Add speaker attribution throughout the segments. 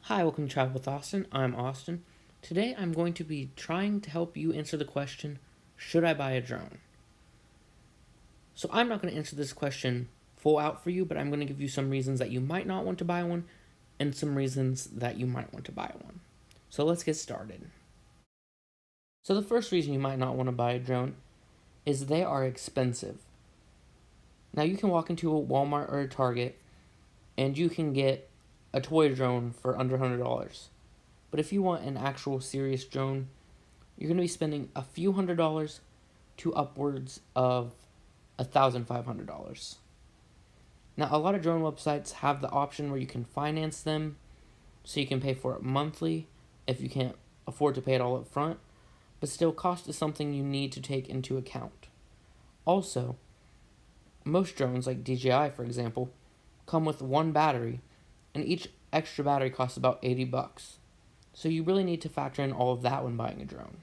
Speaker 1: Hi, welcome to Travel with Austin. I'm Austin. Today I'm going to be trying to help you answer the question, should I buy a drone? So I'm not going to answer this question full out for you, but I'm going to give you some reasons that you might not want to buy one and some reasons that you might want to buy one. So let's get started. So the first reason you might not want to buy a drone is they are expensive. Now you can walk into a Walmart or a Target and you can get a toy drone for under $100. But if you want an actual serious drone, you're going to be spending a few $100s to upwards of $1,500. Now, a lot of drone websites have the option where you can finance them, so you can pay for it monthly if you can't afford to pay it all up front, but still, cost is something you need to take into account. Also, most drones, like DJI for example, come with one battery, and each extra battery costs about $80. So you really need to factor in all of that when buying a drone.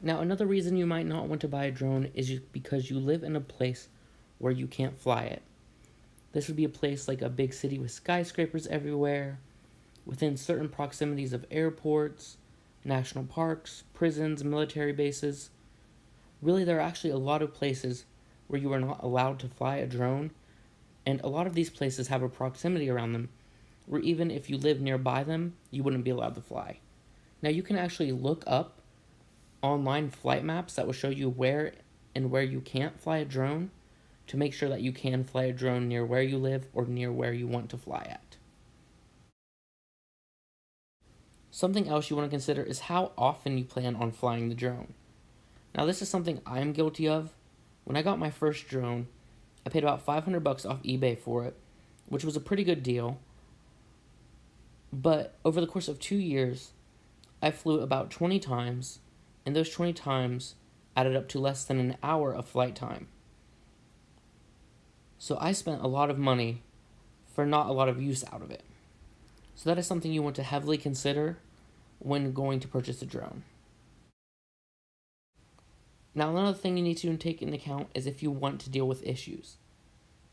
Speaker 1: Now, another reason you might not want to buy a drone is because you live in a place where you can't fly it. This would be a place like a big city with skyscrapers everywhere, within certain proximities of airports, national parks, prisons, military bases. Really, there are actually a lot of places where you are not allowed to fly a drone, and a lot of these places have a proximity around them where even if you live nearby them, you wouldn't be allowed to fly. Now, you can actually look up online flight maps that will show you where and where you can't fly a drone to make sure that you can fly a drone near where you live or near where you want to fly at. Something else you want to consider is how often you plan on flying the drone. Now, this is something I'm guilty of. When I got my first drone, I paid about $500 off eBay for it, which was a pretty good deal. But over the course of 2 years, I flew about 20 times, and those 20 times added up to less than an hour of flight time. So I spent a lot of money for not a lot of use out of it. So that is something you want to heavily consider when going to purchase a drone. Now, another thing you need to take into account is if you want to deal with issues.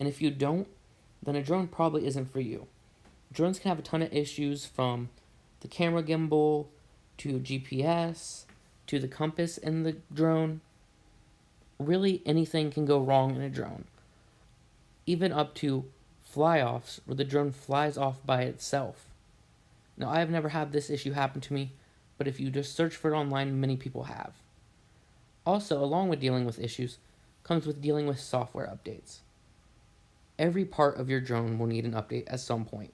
Speaker 1: And if you don't, then a drone probably isn't for you. Drones can have a ton of issues, from the camera gimbal to GPS to the compass in the drone. Really, anything can go wrong in a drone. Even up to fly-offs where the drone flies off by itself. Now, I have never had this issue happen to me, but if you just search for it online, many people have. Also, along with dealing with issues, comes with dealing with software updates. Every part of your drone will need an update at some point.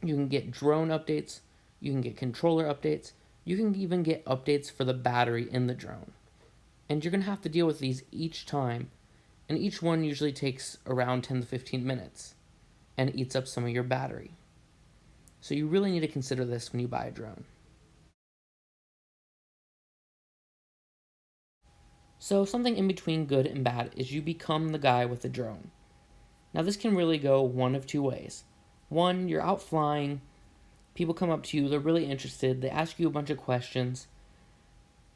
Speaker 1: You can get drone updates, you can get controller updates, you can even get updates for the battery in the drone. And you're going to have to deal with these each time, and each one usually takes around 10 to 15 minutes, and eats up some of your battery. So you really need to consider this when you buy a drone. So something in between good and bad is you become the guy with the drone. Now this can really go one of two ways. One, you're out flying, people come up to you, they're really interested, they ask you a bunch of questions.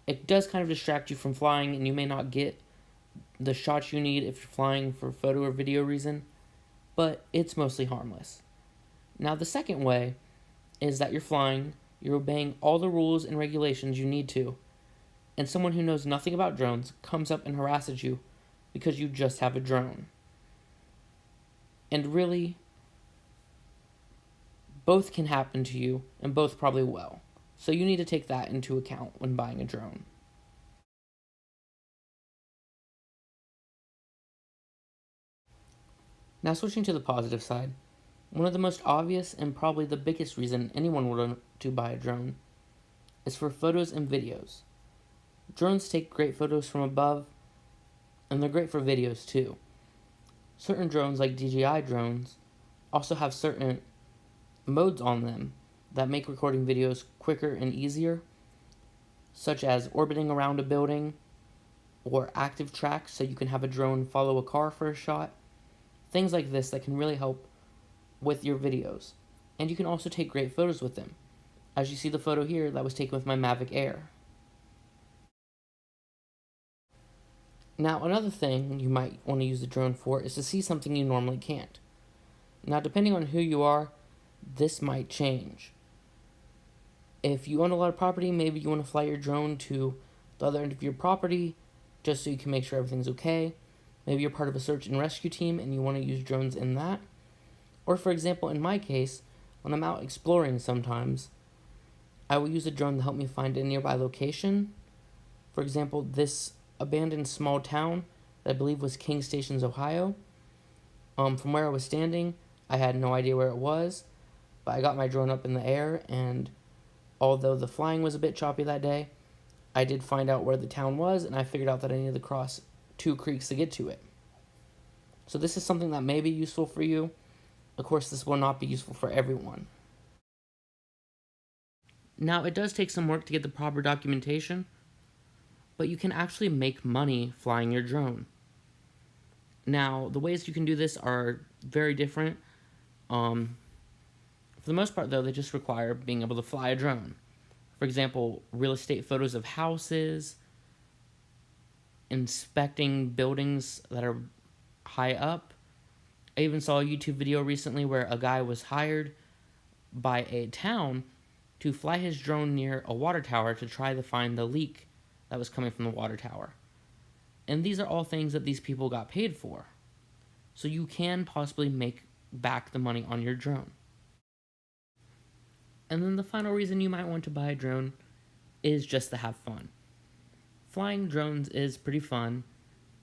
Speaker 1: It does kind of distract you from flying, and you may not get the shots you need if you're flying for photo or video reason, but it's mostly harmless. Now the second way is that you're flying, you're obeying all the rules and regulations you need to, and someone who knows nothing about drones comes up and harasses you because you just have a drone. And really, both can happen to you, and both probably will. So you need to take that into account when buying a drone. Now, switching to the positive side, one of the most obvious and probably the biggest reason anyone would want to buy a drone is for photos and videos. Drones take great photos from above, and they're great for videos too. Certain drones, like DJI drones, also have certain modes on them that make recording videos quicker and easier, such as orbiting around a building, or active track, so you can have a drone follow a car for a shot. Things like this that can really help with your videos. And you can also take great photos with them. As you see the photo here, that was taken with my Mavic Air. Now, another thing you might want to use the drone for is to see something you normally can't. Now, depending on who you are, this might change. If you own a lot of property, maybe you want to fly your drone to the other end of your property just so you can make sure everything's okay. Maybe you're part of a search and rescue team and you want to use drones in that. Or, for example, in my case, when I'm out exploring sometimes, I will use a drone to help me find a nearby location. For example, this abandoned small town that I believe was King Stations, Ohio. From where I was standing, I had no idea where it was, but I got my drone up in the air, and although the flying was a bit choppy that day, I did find out where the town was, and I figured out that I needed to cross 2 creeks to get to it. So this is something that may be useful for you. Of course, this will not be useful for everyone. Now, it does take some work to get the proper documentation, but you can actually make money flying your drone. Now, the ways you can do this are very different. For the most part, though, they just require being able to fly a drone. For example, real estate photos of houses, inspecting buildings that are high up. I even saw a YouTube video recently where a guy was hired by a town to fly his drone near a water tower to try to find the leak that was coming from the water tower. And these are all things that these people got paid for. So you can possibly make back the money on your drone. And then the final reason you might want to buy a drone is just to have fun. Flying drones is pretty fun,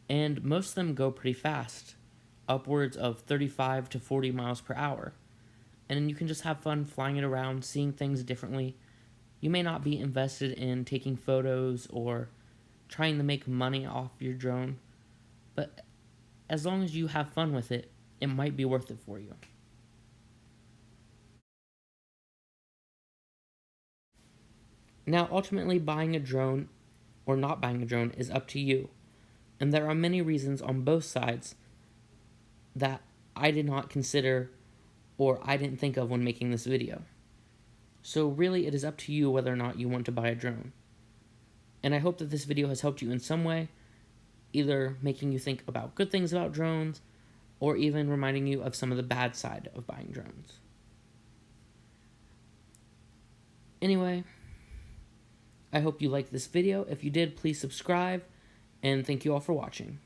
Speaker 1: and most of them go pretty fast, upwards of 35 to 40 miles per hour. And you can just have fun flying it around, seeing things differently. You may not be invested in taking photos or trying to make money off your drone, but as long as you have fun with it, it might be worth it for you. Now, ultimately, buying a drone or not buying a drone is up to you, and there are many reasons on both sides that I did not consider or I didn't think of when making this video. So really, it is up to you whether or not you want to buy a drone. And I hope that this video has helped you in some way, either making you think about good things about drones, or even reminding you of some of the bad side of buying drones. Anyway, I hope you liked this video. If you did, please subscribe, and thank you all for watching.